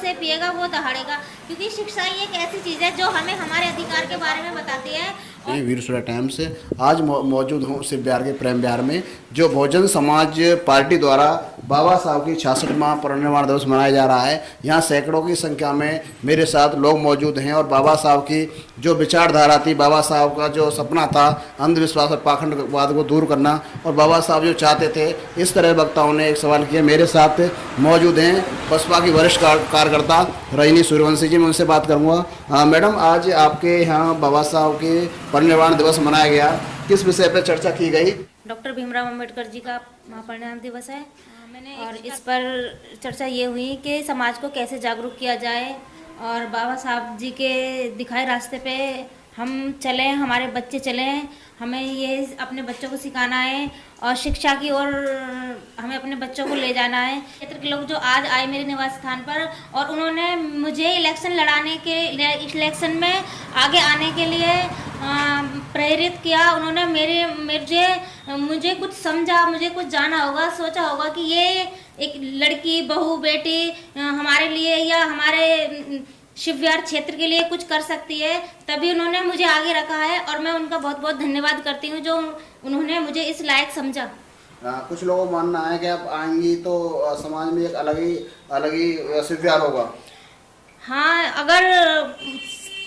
से पिएगा वो दहाड़ेगा, क्योंकि शिक्षा ही एक ऐसी चीज़ है जो हमें हमारे अधिकार के बारे में बताती है। वीर सुरा टाइम से आज मौजूद हूँ शिव बिहार के प्रेम बिहार में, जो बहुजन समाज पार्टी द्वारा बाबा साहब की 66वां परिनिर्वाण दिवस मनाया जा रहा है। यहाँ सैकड़ों की संख्या में मेरे साथ लोग मौजूद हैं और बाबा साहब की जो विचारधारा थी, बाबा साहब का जो सपना था अंधविश्वास और पाखंडवाद को दूर करना, और बाबा साहब जो चाहते थे, इस तरह वक्ताओं ने एक सवाल किया। मेरे साथ मौजूद हैं बसपा की वरिष्ठ कार्यकर्ता रजनी सूर्यवंशी जी, मैं उनसे बात करूँगा। मैडम, आज आपके यहाँ बाबा साहब के परिनिर्वाण दिवस मनाया गया, किस विषय पर चर्चा की गई? डॉक्टर भीमराव अंबेडकर जी का महापरिनिर्वाण दिवस है और इस पर चर्चा ये हुई कि समाज को कैसे जागरूक किया जाए और बाबा साहब जी के दिखाए रास्ते पे हम चलें, हमारे बच्चे चलें। हमें ये अपने बच्चों को सिखाना है और शिक्षा की ओर हमें अपने बच्चों को ले जाना है। क्षेत्र के लोग जो आज आए मेरे निवास स्थान पर और उन्होंने मुझे इलेक्शन में आगे आने के लिए प्रेरित किया। उन्होंने मुझे कुछ समझा, मुझे कुछ जाना होगा, सोचा होगा कि ये एक लड़की, बहू, बेटी हमारे लिए या हमारे शिव बिहार क्षेत्र के लिए कुछ कर सकती है, तभी उन्होंने मुझे आगे रखा है और मैं उनका बहुत बहुत धन्यवाद करती हूँ जो उन्होंने मुझे इस लायक समझा। कुछ लोगों का मानना है कि आप आएंगी तो समाज में एक अलग ही शिव बिहार होगा। हाँ, अगर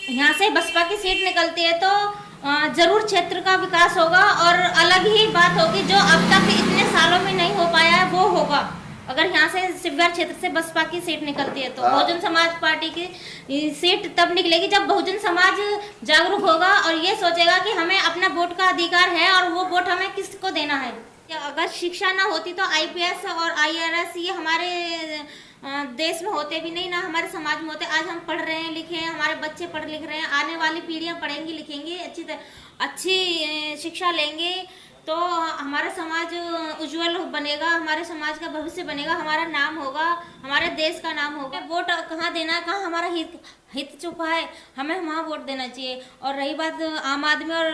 यहाँ से बसपा की सीट निकलती है तो जरूर क्षेत्र का विकास होगा और अलग ही बात होगी जो अब तक इतने सालों में नहीं हो पाया है, वो होगा। अगर यहाँ से शिव बिहार क्षेत्र से बसपा की सीट निकलती है तो बहुजन समाज पार्टी की सीट तब निकलेगी जब बहुजन समाज जागरूक होगा और ये सोचेगा कि हमें अपना वोट का अधिकार है और वो वोट हमें किसको देना है। अगर शिक्षा ना होती तो IPS और IRS ये हमारे देश में होते भी नहीं, ना हमारे समाज में होते। आज हम पढ़ रहे हैं, लिखे हैं, हमारे बच्चे पढ़ लिख रहे हैं, आने वाली पीढ़ियां पढ़ेंगी लिखेंगी, अच्छी शिक्षा लेंगे तो हमारा समाज उज्जवल बनेगा, हमारे समाज का भविष्य बनेगा, हमारा नाम होगा, हमारे देश का नाम होगा। वोट कहाँ देना है, कहाँ हमारा हित छुपा है, हमें वहाँ वोट देना चाहिए। और रही बात आम आदमी और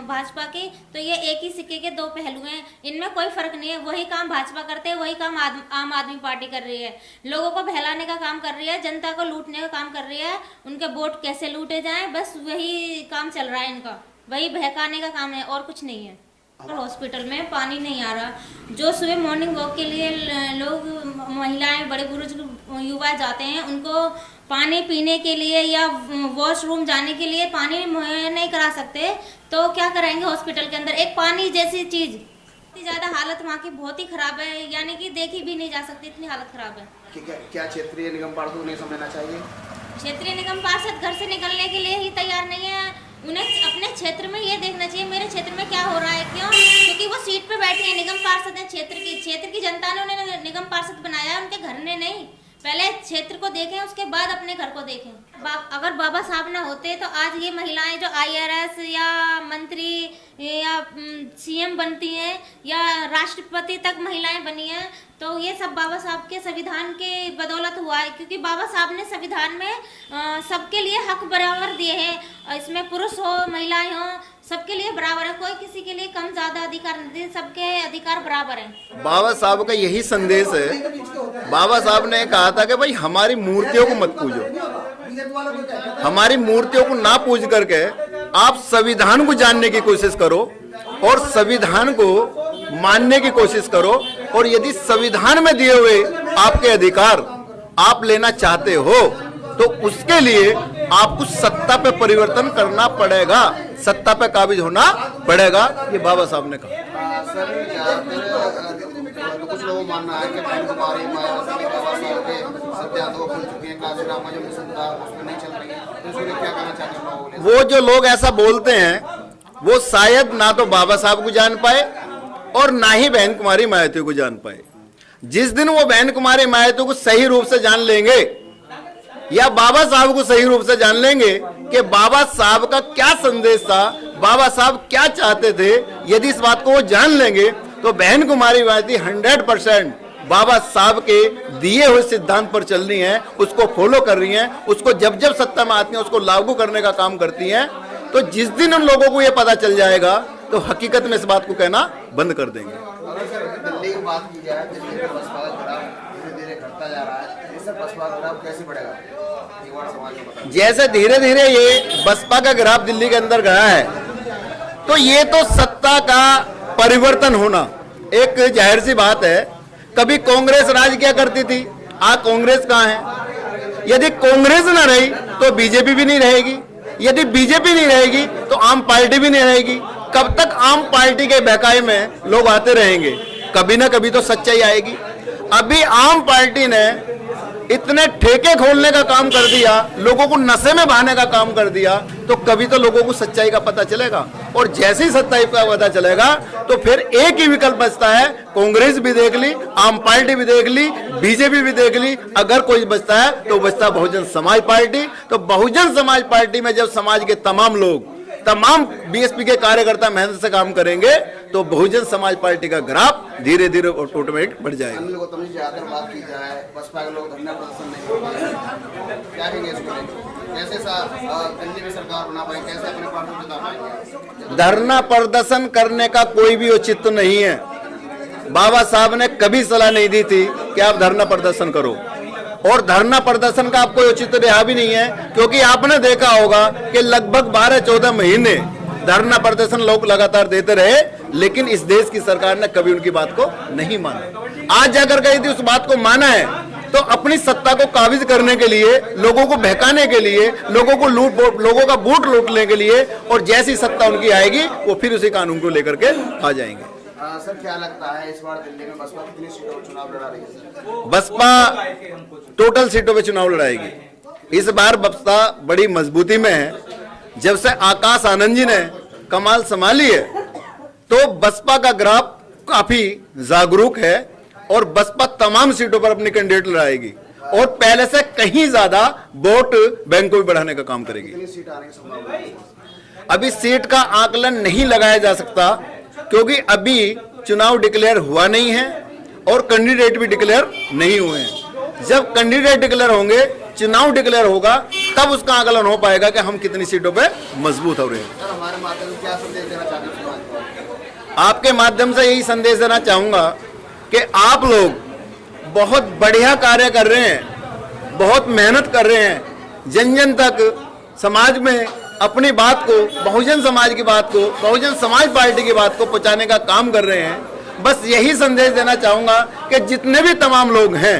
भाजपा की, तो ये एक ही सिक्के के दो पहलू हैं, इनमें कोई फर्क नहीं है। वही काम भाजपा करते हैं, वही काम आम आदमी पार्टी कर रही है। लोगों को बहलाने का काम कर रही है, जनता को लूटने का काम कर रही है। उनके वोट कैसे लूटे जाएं, बस वही काम चल रहा है इनका, वही बहकाने का काम है और कुछ नहीं है। हॉस्पिटल में पानी नहीं आ रहा, जो सुबह मॉर्निंग वॉक के लिए लोग, महिलाएं, बड़े बुजुर्ग, युवा जाते हैं, उनको पानी पीने के लिए या वॉशरूम जाने के लिए पानी मुहैया नहीं करा सकते, तो क्या करेंगे हॉस्पिटल के अंदर? एक पानी जैसी चीज, इतनी ज्यादा हालत वहाँ की बहुत ही खराब है, यानी कि देखी भी नहीं जा सकती, इतनी हालत खराब है। क्या क्षेत्रीय निगम पार्षद को नहीं समझना चाहिए? क्षेत्रीय निगम पार्षद घर से निकलने के लिए ही तैयार नहीं है। उन्हें अपने क्षेत्र में ये देखना चाहिए मेरे क्षेत्र में क्या हो रहा है। क्यों? क्योंकि वो सीट पे बैठे हैं, निगम पार्षद है क्षेत्र की जनता ने उन्हें निगम पार्षद बनाया है, उनके घर ने नहीं। पहले क्षेत्र को देखें, उसके बाद अपने घर को देखें। अगर बाबा साहब ना होते तो आज ये महिलाएं जो IRS या मंत्री या CM बनती हैं या राष्ट्रपति तक महिलाएं बनी हैं, तो ये सब बाबा साहब के संविधान के बदौलत हुआ है। क्योंकि बाबा साहब ने संविधान में सबके लिए हक बराबर दिए हैं, इसमें पुरुष हो, महिलाएं हो, सबके लिए बराबर है, कोई किसी के लिए कम ज्यादा अधिकार नहीं, सबके अधिकार बराबर हैं। बाबा साहब का यही संदेश है। बाबा साहब ने कहा था कि भाई हमारी मूर्तियों को मत पूजो, हमारी मूर्तियों को ना पूज करके आप संविधान को जानने की कोशिश करो और संविधान को मानने की कोशिश करो, और यदि संविधान में दिए हुए आपके अधिकार आप लेना चाहते हो तो उसके लिए आपको सत्ता पे परिवर्तन करना पड़ेगा, सत्ता पे काबिज होना पड़ेगा, ये बाबा साहब ने कहा। कुछ लोगों का मानना है कि कुमारी बाबा साहब के सत्याग्रह खुल चुके हैं, काजीरामा जो मिशन था उसमें नहीं चल रही है, तो इसलिए क्या कहना चाहते हैं? वो जो लोग ऐसा बोलते हैं वो शायद ना तो बाबा साहब को जान पाए और ना ही बहन कुमारी मायावती को जान पाए। जिस दिन वो बहन कुमारी मायावती को सही रूप से जान लेंगे या बाबा साहब को सही रूप से जान लेंगे कि बाबा साहब का क्या संदेश था, बाबा साहब क्या चाहते थे, यदि इस बात को वो जान लेंगे तो बहन कुमारी मायावती 100% बाबा साहब के दिए हुए सिद्धांत पर चल रही हैं, उसको फॉलो कर रही हैं, उसको जब जब सत्ता में आती हैं उसको लागू करने का काम करती हैं। तो जिस दिन उन लोगों को ये पता चल जाएगा तो हकीकत में इस बात को कहना बंद कर देंगे। दिल्ली की बात की जाए, दिल्ली में बसपा का धीरे धीरे घटता जा रहा है, इस सर बसपा का ग्राफ कैसे बढ़ेगा मेवाड़ समाज में बताइए। जैसे धीरे धीरे ये बसपा का ग्राफ दिल्ली के अंदर गया है, तो ये तो सत्ता का परिवर्तन होना एक जाहिर सी बात है। कभी कांग्रेस राज क्या करती थी, आज कांग्रेस कहाँ है। यदि कांग्रेस ना रही तो बीजेपी भी नहीं रहेगी, यदि बीजेपी नहीं रहेगी तो आम पार्टी भी नहीं रहेगी। कब तक आम पार्टी के बहकावे में लोग आते रहेंगे, कभी ना कभी तो सच्चाई आएगी। अभी आम पार्टी ने इतने ठेके खोलने का काम कर दिया, लोगों को नशे में बहाने का काम कर दिया, तो कभी तो लोगों को सच्चाई का पता चलेगा। और जैसे ही सच्चाई का पता चलेगा तो फिर एक ही विकल्प बचता है, कांग्रेस भी देख ली, आम पार्टी भी देख ली, बीजेपी भी देख ली, अगर कोई बचता है तो बचता है बहुजन समाज पार्टी। तो बहुजन समाज पार्टी में जब समाज के तमाम लोग, तमाम बीएसपी के कार्यकर्ता मेहनत से काम करेंगे तो बहुजन समाज पार्टी का ग्राफ धीरे धीरे ऑटोमेटिक बढ़ जाएगा। अनिल गौतम जी, अगर बात की जाए बसपा के लोग धरना प्रदर्शन नहीं कर पाए, क्या कहेंगे इसको लेकर? कैसे दिल्ली में सरकार बना पाए, कैसे अपने पार्टी को जिता पाएंगे? धरना प्रदर्शन करने का कोई भी औचित्य नहीं है। बाबा साहब ने कभी सलाह नहीं दी थी कि आप धरना प्रदर्शन करो, और धरना प्रदर्शन का आपको औचित्य रहा भी नहीं है, क्योंकि आपने देखा होगा कि लगभग 12-14 महीने धरना प्रदर्शन लोग लगातार देते रहे, लेकिन इस देश की सरकार ने कभी उनकी बात को नहीं माना। आज जाकर कही थी उस बात को माना है, तो अपनी सत्ता को काबिज करने के लिए, लोगों को बहकाने के लिए, लोगों का वोट लूटने के लिए, और जैसी सत्ता उनकी आएगी वो फिर उसी कानून को लेकर के आ जाएंगे। सर क्या लगता है इस बार दिल्ली में बसपा कितनी सीटों पर चुनाव लड़ा रही है सर? बसपा टोटल सीटों पे चुनाव लड़ाएगी। इस बार बसपा बड़ी मजबूती में है। जब से आकाश आनंद जी ने कमाल संभाली है तो बसपा का ग्राफ काफी जागरूक है, और बसपा तमाम सीटों पर अपनी कैंडिडेट लड़ाएगी, और पहले से कहीं ज्यादा वोट बैंक को भी बढ़ाने का काम करेगी। कितनी सीट आने की संभावना है? अभी सीट का आकलन नहीं लगाया जा सकता, क्योंकि अभी चुनाव डिक्लेयर हुआ नहीं है और कैंडिडेट भी डिक्लेयर नहीं हुए हैं। जब कैंडिडेट डिक्लेयर होंगे, चुनाव डिक्लेयर होगा, तब उसका आकलन हो पाएगा कि हम कितनी सीटों पे मजबूत हो रहे हैं। सर हमारे माध्यम से क्या संदेश देना चाहते हैं समाज को? आपके माध्यम से यही संदेश देना चाहूंगा कि आप लोग बहुत बढ़िया कार्य कर रहे हैं, बहुत मेहनत कर रहे हैं, जन जन तक समाज में अपनी बात को, बहुजन समाज की बात को, बहुजन समाज पार्टी की बात को पहुंचाने का काम कर रहे हैं। बस यही संदेश देना चाहूंगा कि जितने भी तमाम लोग हैं,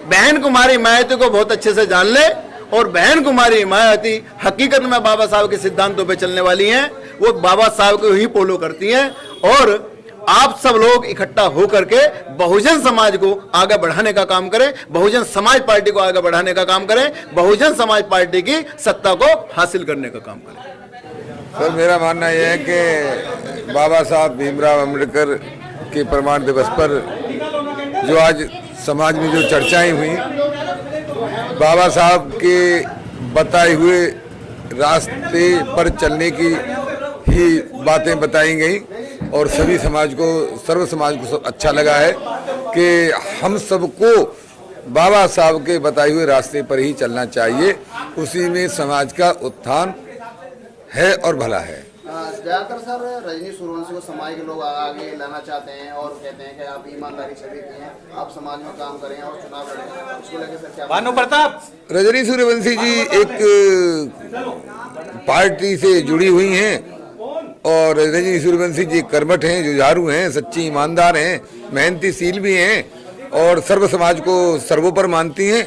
बहन कुमारी मायावती को बहुत अच्छे से जान ले, और बहन कुमारी मायावती हकीकत में बाबा साहब के सिद्धांतों पे चलने वाली हैं, वो बाबा साहब को ही फॉलो करती हैं। और आप सब लोग इकट्ठा होकर के बहुजन समाज को आगे बढ़ाने का काम करें, बहुजन समाज पार्टी को आगे बढ़ाने का काम करें, बहुजन समाज पार्टी की सत्ता को हासिल करने का काम करें। सर मेरा मानना यह है कि बाबा साहब भीमराव अम्बेडकर के प्रमाण दिवस पर जो आज समाज में जो चर्चाएं हुई, बाबा साहब के बताए हुए रास्ते पर चलने की ही बातें बताई गई, और सभी समाज को, सर्व समाज को अच्छा लगा है कि हम सबको बाबा साहब के बताए हुए रास्ते पर ही चलना चाहिए। उसी में समाज का उत्थान है और भला है। ज्यादातर सर रजनी सूर्यवंशी को समाज के लोग आगे लाना चाहते हैं और कहते हैं कि आप ईमानदारी से देते हैं, आप समाज में काम करें और चुनाव लड़ें, इसको लेकर सर क्या? भानु प्रताप, रजनी सूर्यवंशी जी एक पार्टी से जुड़ी हुई हैं, और रजनी सूर्यवंशी जी कर्मठ हैं, जुझारू हैं, सच्ची ईमानदार हैं, मेहनतीशील भी हैं, और सर्व समाज को सर्वोपर मानती हैं।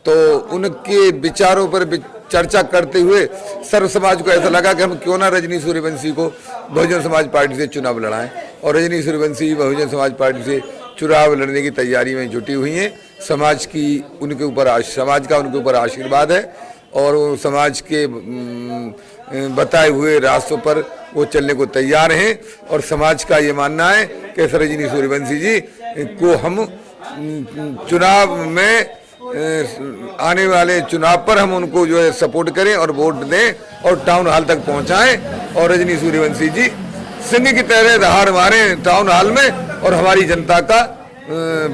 तो उनके विचारों पर चर्चा करते हुए सर्व समाज को ऐसा लगा कि हम क्यों ना रजनी सूर्यवंशी को बहुजन समाज पार्टी से चुनाव लड़ाएं, और रजनी सूर्यवंशी बहुजन समाज पार्टी से चुनाव लड़ने की तैयारी में जुटी हुई हैं। समाज का उनके ऊपर आशीर्वाद है, और वो समाज के बताए हुए रास्तों पर वो चलने को तैयार हैं। और समाज का ये मानना है कि रजनी सूर्यवंशी जी को हम चुनाव में आने वाले चुनाव पर हम उनको जो है सपोर्ट करें और वोट दें और टाउन हॉल तक पहुंचाएं, और रजनी सूर्यवंशी जी सिंह की तरह दहाड़ मारें टाउन हॉल में, और हमारी जनता का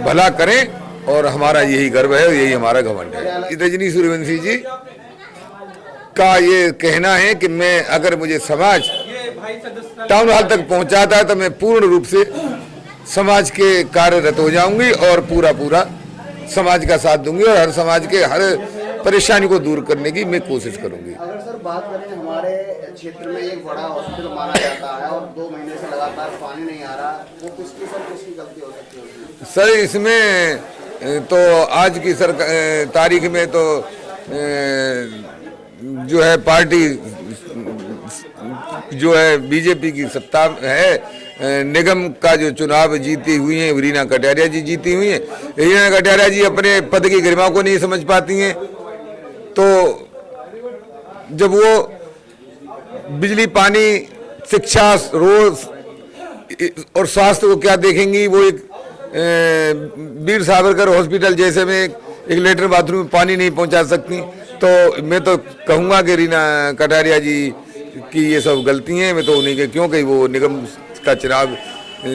भला करें। और हमारा यही गर्व है, यही हमारा घमंड है। रजनी सूर्यवंशी जी का ये कहना है कि मैं, अगर मुझे समाज टाउन हॉल तक पहुंचाता है तो मैं पूर्ण रूप से समाज के कार्यरत हो जाऊंगी और पूरा समाज का साथ दूंगी और हर समाज के हर परेशानी को दूर करने की मैं कोशिश करूंगी। अगर सर बात करें, हमारे क्षेत्र में एक बड़ा हॉस्पिटल माना जाता है और 2 महीने से लगातार पानी नहीं आ रहा, वो किसकी गलती हो सकती है? सर इसमें तो आज की तारीख में तो जो है पार्टी जो है बीजेपी की सत्ता है। निगम का जो चुनाव जीती हुई हैं रीना कटारिया जी जीती हुई हैं। रीना कटारिया जी अपने पद की गरिमा को नहीं समझ पाती हैं, तो जब वो बिजली, पानी, शिक्षा, रोड और स्वास्थ्य को क्या देखेंगी। वो एक वीर सावरकर हॉस्पिटल जैसे में एक लेटर बाथरूम में पानी नहीं पहुंचा सकती। तो मैं तो कहूँगा कि रीना कटारिया जी की ये सब गलती हैं। मैं तो उन्हीं के, क्योंकि वो निगम का चुनाव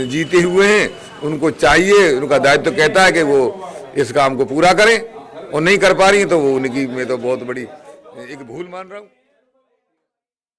जीते हुए हैं, उनको चाहिए, उनका दायित्व तो कहता है कि वो इस काम को पूरा करें और नहीं कर पा रही हैं, तो वो उनकी मैं तो बहुत बड़ी एक भूल मान रहा हूँ।